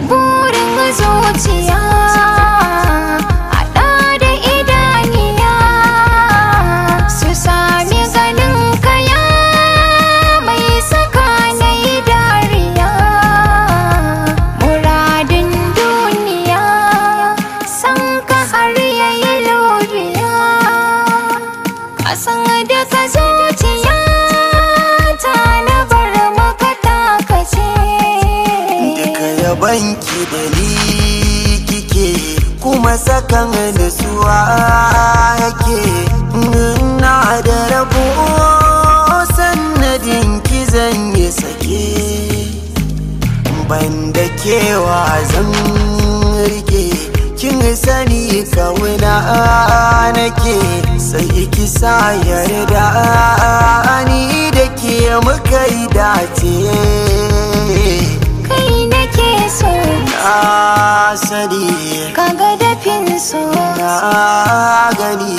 Burin zuciya haɗa da idaniya su sami ganin kaya mai saka na yi dariya. Muradin duniya san ka har yayi lobiya, ƙasan da ka zuciya ta na bar maka takace. Duka yabanki da ni kike kuma sakan nutsuwa yake. Na da rabo sannadin ki zan yi sake, banda kewa zan rike. Kin sani kauna nake sai ki sa yarda ni da ke muka yi dace. Kai nake so Na sani kaga dafin so na gani